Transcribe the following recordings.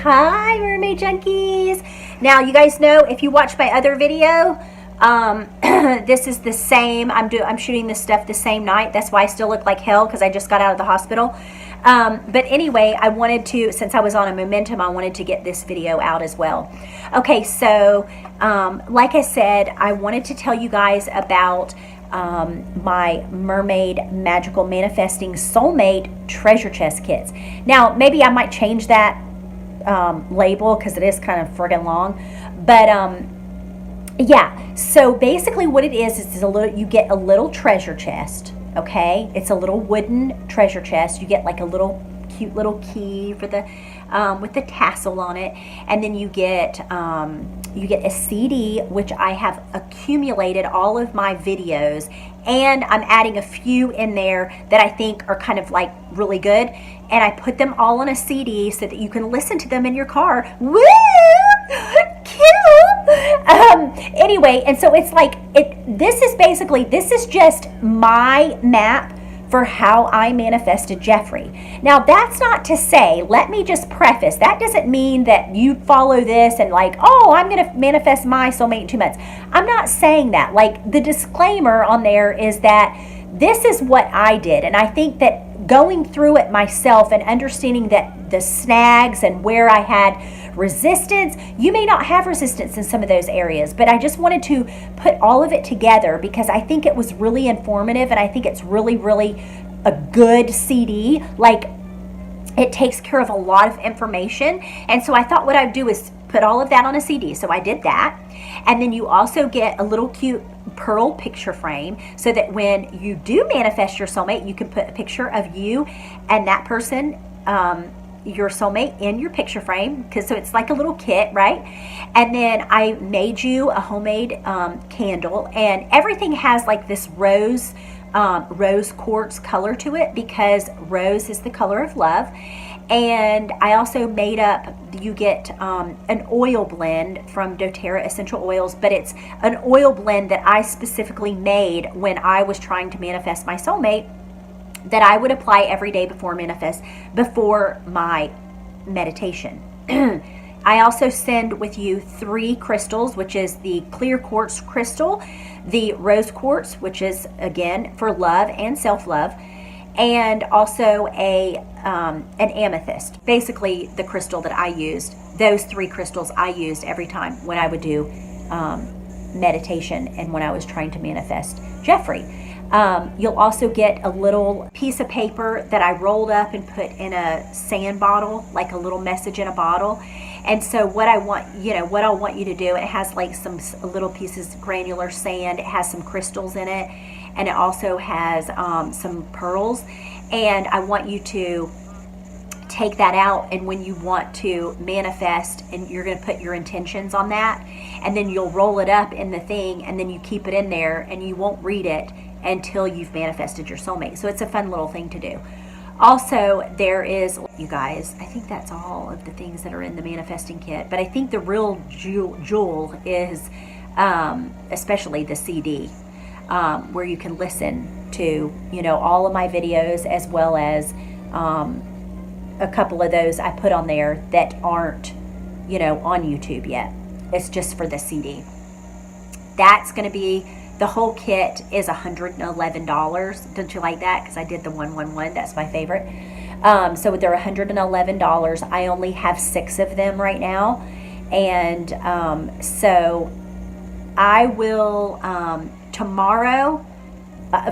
Hi, Mermaid Junkies. Now, you guys know, if you watch my other video, this is the same. I'm shooting this stuff the same night. That's why I still look like hell, because I just got out of the hospital. But anyway, I wanted to, since I was on a momentum, I wanted to get this video out as well. Okay, so like I said, I wanted to tell you guys about my Mermaid Magical Manifesting Soulmate Treasure Chest Kits. Now, maybe I might change that label, because it is kind of friggin' long. But yeah, so basically what it is a little, you get a little treasure chest. Okay, it's a little wooden treasure chest. You get like a little cute little key for the with the tassel on it, and then you get a CD, which I have accumulated all of my videos, and I'm adding a few in there that I think are kind of like really good, and I put them all on a CD so that you can listen to them in your car. Woo! Cute! Anyway, and so it's like, this is just my map for how I manifested Jeffrey. Now, that's not to say, let me just preface, that doesn't mean that you follow this and like, oh, I'm going to manifest my soulmate in 2 months. I'm not saying that. Like, the disclaimer on there is that this is what I did. And I think that going through it myself and understanding that the snags and where I had resistance, you may not have resistance in some of those areas, but I just wanted to put all of it together because I think it was really informative, and I think it's really, really a good CD. Like, it takes care of a lot of information, and so I thought what I'd do is put all of that on a CD. So I did that, and then you also get a little cute pearl picture frame so that when you do manifest your soulmate, you can put a picture of you and that person, your soulmate, in your picture frame, because so it's like a little kit, right? And then I made you a homemade candle, and everything has like this rose quartz color to it, because rose is the color of love. And I also made up, you get an oil blend from doTERRA Essential Oils, but it's an oil blend that I specifically made when I was trying to manifest my soulmate, that I would apply every day before my meditation. I also send with you 3 crystals, which is the clear quartz crystal, the rose quartz, which is again for love and self-love, and also an amethyst. Basically, the crystal that I used, those 3 crystals I used every time when I would do meditation and when I was trying to manifest Jeffrey. You'll also get a little piece of paper that I rolled up and put in a sand bottle, like a little message in a bottle. And so what I want you to do, it has like some little pieces of granular sand. It has some crystals in it, and it also has some pearls. And I want you to take that out, and when you want to manifest, and you're going to put your intentions on that, and then you'll roll it up in the thing, and then you keep it in there, and you won't read it until you've manifested your soulmate. So it's a fun little thing to do. Also, there is, you guys, I think that's all of the things that are in the manifesting kit, but I think the real jewel is especially the CD, where you can listen to, all of my videos, as well as a couple of those I put on there that aren't, on YouTube yet. It's just for the CD. That's going to be, the whole kit is $111. Don't you like that? Because I did the 111. That's my favorite. So they're $111. I only have 6 of them right now. And so I will, tomorrow,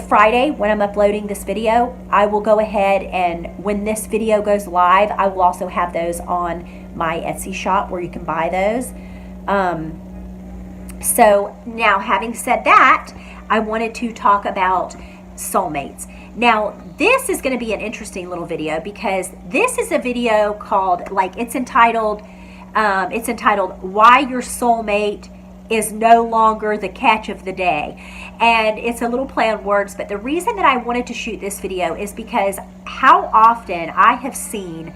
Friday, when I'm uploading this video, I will go ahead, and when this video goes live, I will also have those on my Etsy shop where you can buy those. So now, having said that, I wanted to talk about soulmates. Now, this is going to be an interesting little video, because this is a video called, like, it's entitled Why Your Soulmate is No Longer the Catch of the Day. And it's a little play on words, but the reason that I wanted to shoot this video is because how often I have seen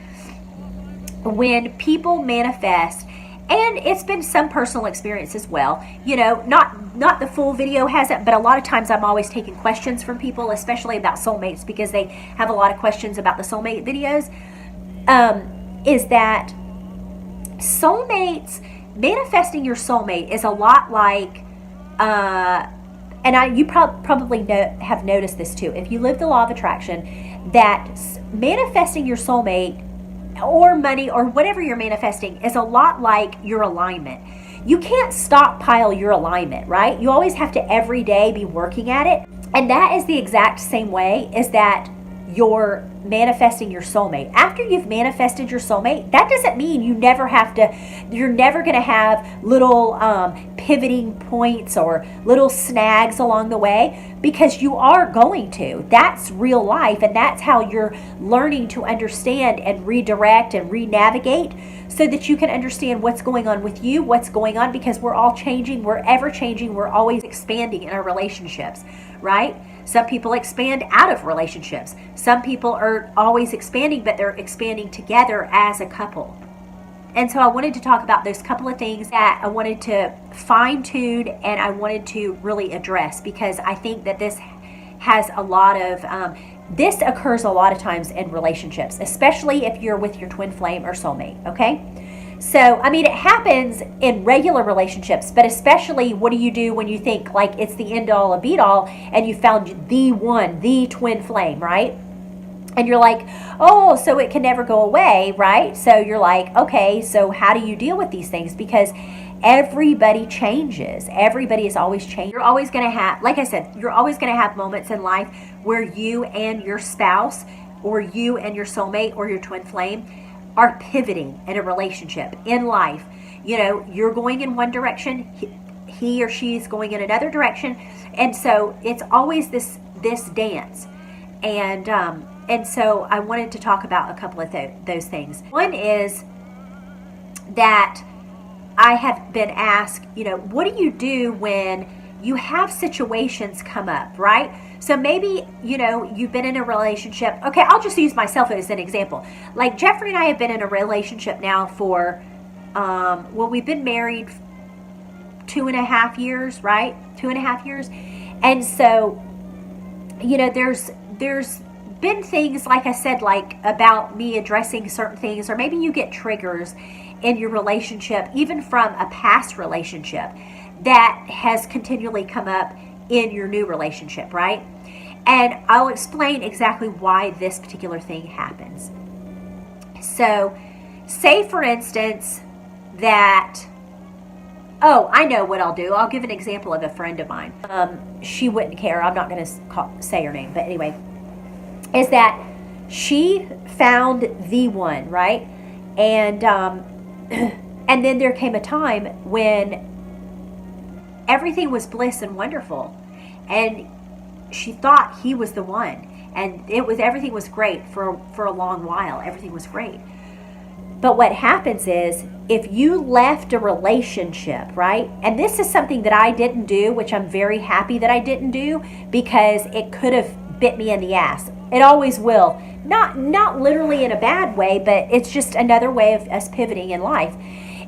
when people manifest, and it's been some personal experience as well, not the full video has it, but a lot of times I'm always taking questions from people, especially about soulmates, because they have a lot of questions about the soulmate videos, is that soulmates, manifesting your soulmate is a lot like, you probably have noticed this too. If you live the law of attraction, that manifesting your soulmate or money or whatever you're manifesting is a lot like your alignment. You can't stockpile your alignment, right? You always have to every day be working at it. And that is the exact same way is that you're manifesting your soulmate. After you've manifested your soulmate, that doesn't mean you're never going to have little pivoting points or little snags along the way, because you are going to. That's real life, and that's how you're learning to understand and redirect and re-navigate so that you can understand what's going on with you, what's going on, because we're all changing, we're ever changing, we're always expanding in our relationships, right? Some people expand out of relationships. Some people are always expanding, but they're expanding together as a couple. And so I wanted to talk about those couple of things that I wanted to fine tune and I wanted to really address, because I think that this has a lot of, this occurs a lot of times in relationships, especially if you're with your twin flame or soulmate, okay? So, I mean, it happens in regular relationships, but especially what do you do when you think like it's the end all, be all, and you found the one, the twin flame, right? And you're like, oh, so it can never go away, right? So you're like, okay, so how do you deal with these things? Because everybody changes. Everybody is always changing. You're always going to have, like I said, you're always going to have moments in life where you and your spouse or you and your soulmate or your twin flame are pivoting in a relationship, in life. You know, you're going in one direction, he or she is going in another direction, and so it's always this dance. And so I wanted to talk about a couple of those things. One is that I have been asked, you know, what do you do when you have situations come up, right? So maybe, you know, you've been in a relationship. Okay, I'll just use myself as an example. Like Jeffrey and I have been in a relationship now for, we've been married 2.5 years, right? 2.5 years. And so, you know, there's been things, like I said, like about me addressing certain things, or maybe you get triggers in your relationship, even from a past relationship that has continually come up in your new relationship, right? And I'll explain exactly why this particular thing happens. So, say for instance that, oh, I know what I'll do. I'll give an example of a friend of mine. She wouldn't care. I'm not going to say her name, but anyway, is that she found the one, right? And and then there came a time when everything was bliss and wonderful, and she thought he was the one, and everything was great for a long while. Everything was great. But what happens is, if you left a relationship, right? And this is something that I didn't do, which I'm very happy that I didn't do, because it could have bit me in the ass. It always will. Not literally in a bad way, but it's just another way of us pivoting in life,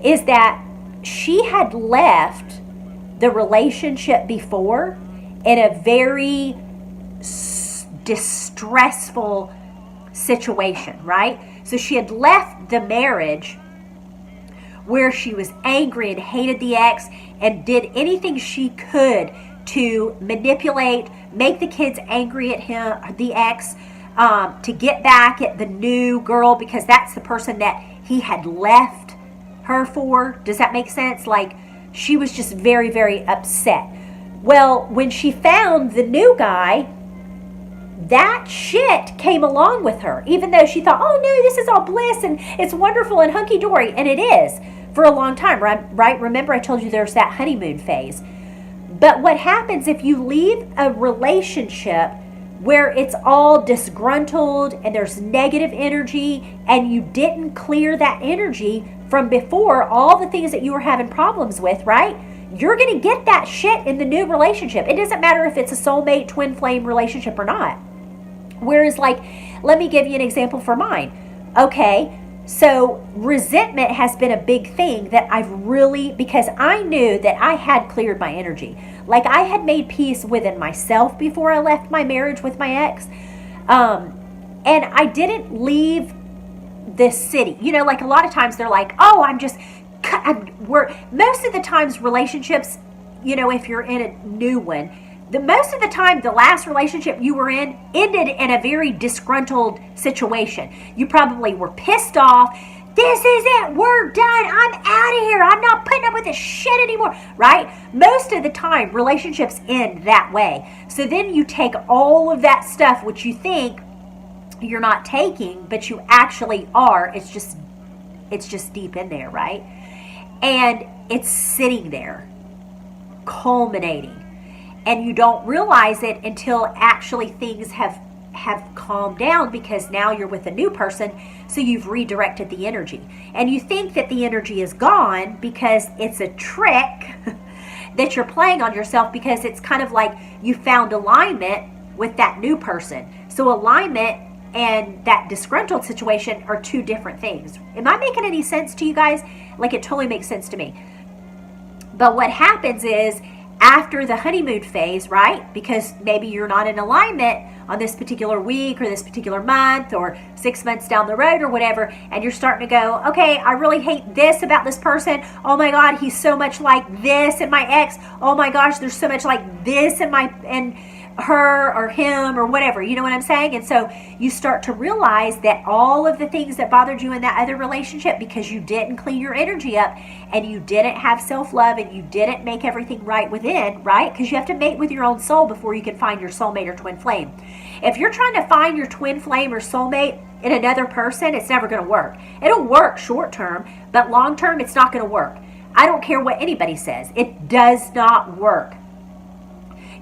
is that she had left the relationship before in a very distressful situation, right? So she had left the marriage where she was angry and hated the ex and did anything she could to manipulate, make the kids angry at him, the ex, to get back at the new girl, because that's the person that he had left her for. Does that make sense? Like, she was just very, very upset. Well, when she found the new guy, that shit came along with her, even though she thought, oh no, this is all bliss and it's wonderful and hunky-dory, and it is for a long time, right? Remember I told you there's that honeymoon phase. But what happens if you leave a relationship where it's all disgruntled and there's negative energy, and you didn't clear that energy from before, all the things that you were having problems with, right? You're going to get that shit in the new relationship. It doesn't matter if it's a soulmate, twin flame relationship or not. Whereas, like, let me give you an example for mine. Okay, so resentment has been a big thing that I've really, because I knew that I had cleared my energy. Like, I had made peace within myself before I left my marriage with my ex. And I didn't leave this city. You know, like a lot of times they're like, oh, most of the times relationships, you know, if you're in a new one, most of the time the last relationship you were in ended in a very disgruntled situation. You probably were pissed off. This is it. We're done. I'm out of here. I'm not putting up with this shit anymore. Right? Most of the time, relationships end that way. So then you take all of that stuff, which you think you're not taking, but you actually are. It's just deep in there, right? And it's sitting there, culminating. And you don't realize it until actually things have calmed down, because now you're with a new person, so you've redirected the energy. And you think that the energy is gone because it's a trick that you're playing on yourself, because it's kind of like you found alignment with that new person. So alignment and that disgruntled situation are two different things. Am I making any sense to you guys? Like, it totally makes sense to me. But what happens is, after the honeymoon phase, right? Because maybe you're not in alignment on this particular week or this particular month or 6 months down the road or whatever, and you're starting to go, okay, I really hate this about this person. Oh my God, he's so much like this in my ex. Oh my gosh, there's so much like this in her or him or whatever, you know what I'm saying? And so you start to realize that all of the things that bothered you in that other relationship, because you didn't clean your energy up and you didn't have self-love and you didn't make everything right within, right? Because you have to mate with your own soul before you can find your soulmate or twin flame. If you're trying to find your twin flame or soulmate in another person, it's never going to work. It'll work short term, but long term, it's not going to work. I don't care what anybody says. It does not work.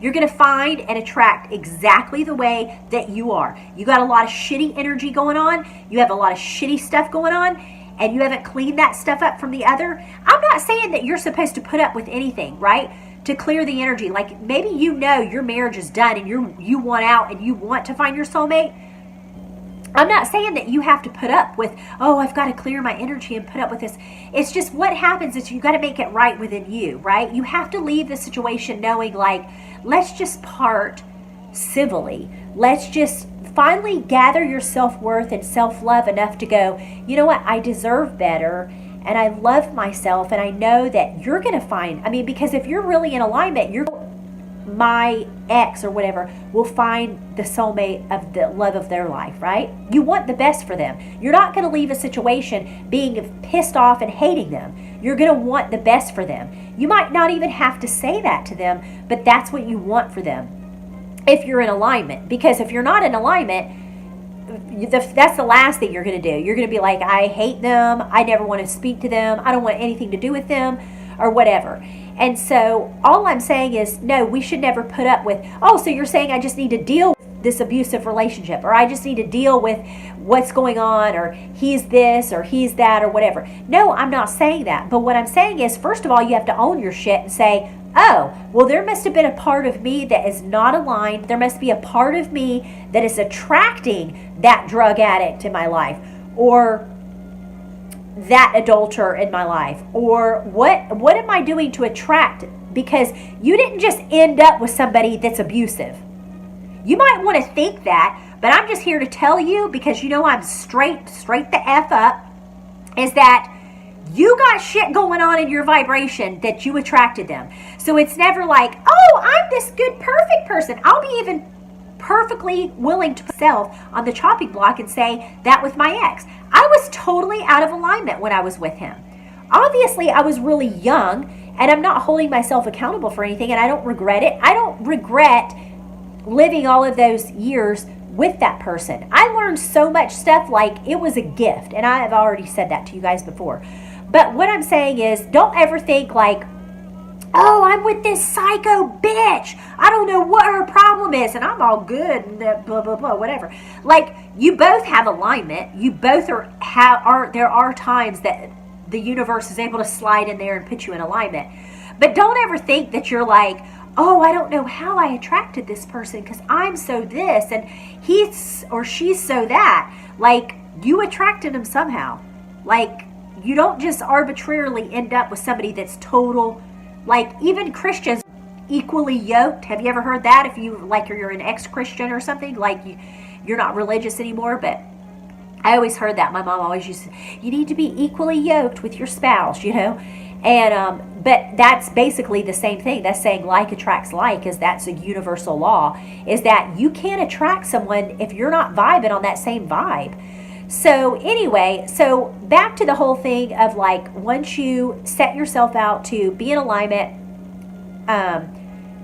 You're going to find and attract exactly the way that you are. You got a lot of shitty energy going on. You have a lot of shitty stuff going on, and you haven't cleaned that stuff up from the other. I'm not saying that you're supposed to put up with anything, right? To clear the energy. Like, maybe you know your marriage is done and you want out and you want to find your soulmate. I'm not saying that you have to put up with, oh, I've got to clear my energy and put up with this. It's just what happens is you got to make it right within you, right? You have to leave the situation knowing, like, let's just part civilly. Let's just finally gather your self-worth and self-love enough to go, you know what, I deserve better and I love myself, and I know that you're going to find, because if you're really in alignment, my ex or whatever will find the soulmate of the love of their life, right? You want the best for them. You're not going to leave a situation being pissed off and hating them. You're going to want the best for them. You might not even have to say that to them, but that's what you want for them if you're in alignment. Because if you're not in alignment, that's the last thing you're going to do. You're going to be like, I hate them. I never want to speak to them. I don't want anything to do with them or whatever. And so all I'm saying is, no, we should never put up with, oh, so you're saying I just need to deal with this abusive relationship, or I just need to deal with what's going on, or he's this or he's that or whatever. No, I'm not saying that. But what I'm saying is, first of all, you have to own your shit and say, oh, well, there must have been a part of me that is not aligned. There must be a part of me that is attracting that drug addict in my life, or that adulterer in my life, or what am I doing to attract? Because you didn't just end up with somebody that's abusive. You might want to think that, but I'm just here to tell you, because you know I'm straight the F up, is that you got shit going on in your vibration that you attracted them. So it's never like, oh, I'm this good, perfect person. I'll be even perfectly willing to put myself on the chopping block and say that with my ex. I was totally out of alignment when I was with him. Obviously, I was really young, and I'm not holding myself accountable for anything, and I don't regret it. I don't regret living all of those years with that person. I learned so much stuff, like it was a gift, and I have already said that to you guys before. But what I'm saying is, don't ever think like, oh, I'm with this psycho bitch. I don't know what her problem is, and I'm all good, and blah, blah, blah, whatever. Like, you both have alignment. You both there are times that the universe is able to slide in there and put you in alignment. But don't ever think that you're like, oh, I don't know how I attracted this person because I'm so this, and he's or she's so that. Like, you attracted them somehow. Like, you don't just arbitrarily end up with somebody that's total. Like, even Christians equally yoked. Have you ever heard that? If you, like, you're an ex-Christian or something, like you're not religious anymore, but I always heard that. My mom always used to, you need to be equally yoked with your spouse, And, but that's basically the same thing. That's saying like attracts like, is that's a universal law, is that you can't attract someone if you're not vibing on that same vibe. So anyway, so back to the whole thing of like, once you set yourself out to be in alignment,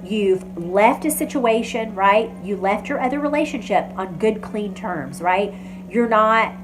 you've left a situation, right? You left your other relationship on good, clean terms, right? You're not,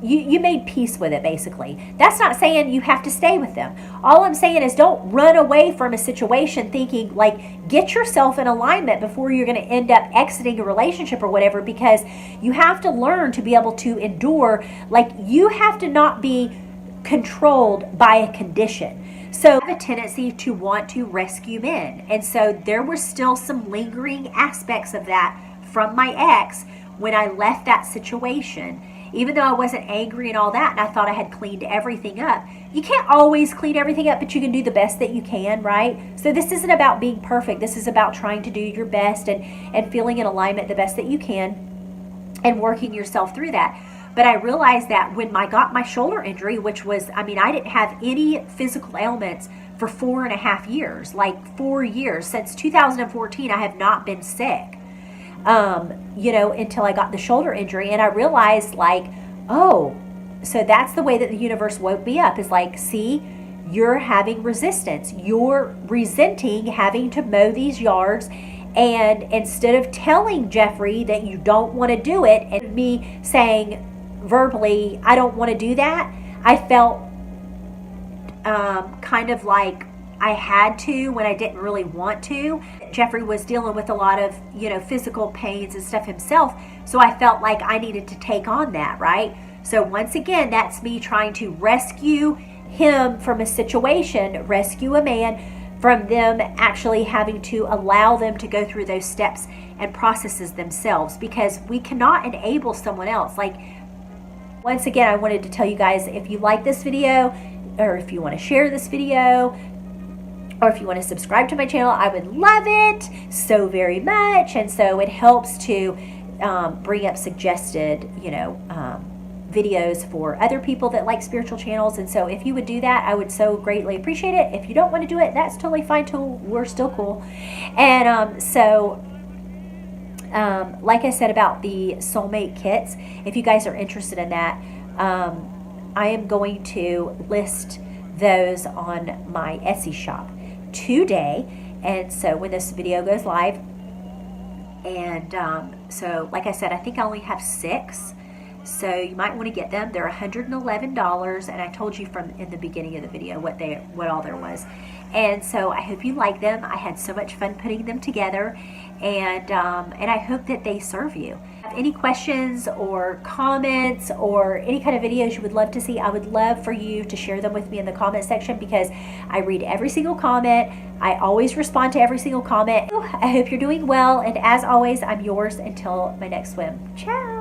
you made peace with it, basically. That's not saying you have to stay with them. All I'm saying is don't run away from a situation thinking like, get yourself in alignment before you're going to end up exiting a relationship or whatever, because you have to learn to be able to endure. Like, you have to not be controlled by a condition. So I have a tendency to want to rescue men. And so there were still some lingering aspects of that from my ex when I left that situation. Even though I wasn't angry and all that, and I thought I had cleaned everything up. You can't always clean everything up, but you can do the best that you can, right? So this isn't about being perfect. This is about trying to do your best and feeling in alignment the best that you can and working yourself through that. But I realized that when I got my shoulder injury, which was, I didn't have any physical ailments for 4.5 years, like 4 years. Since 2014, I have not been sick, until I got the shoulder injury. And I realized like, oh, so that's the way that the universe woke me up, is like, see, you're having resistance. You're resenting having to mow these yards. And instead of telling Jeffrey that you don't want to do it, and me saying verbally, I don't want to do that, I felt kind of like I had to when I didn't really want to. Jeffrey was dealing with a lot of, physical pains and stuff himself. So I felt like I needed to take on that, right? So once again, that's me trying to rescue him from a situation, rescue a man from them actually having to allow them to go through those steps and processes themselves, because we cannot enable someone else. Like, once again, I wanted to tell you guys, if you like this video, or if you want to share this video, or if you want to subscribe to my channel, I would love it so very much. And so it helps to bring up suggested, videos for other people that like spiritual channels. And so if you would do that, I would so greatly appreciate it. If you don't want to do it, that's totally fine too. We're still cool. And like I said about the soulmate kits, if you guys are interested in that, I am going to list those on my Etsy shop today. And so when this video goes live, and so like I said, I think I only have 6, so you might want to get them. They're $111, and I told you from in the beginning of the video what all there was. And so I hope you like them. I had so much fun putting them together, and I hope that they serve you. Have any questions or comments or any kind of videos you would love to see, I would love for you to share them with me in the comment section, because I read every single comment. I always respond to every single comment. I hope you're doing well, and as always, I'm yours until my next swim. Ciao!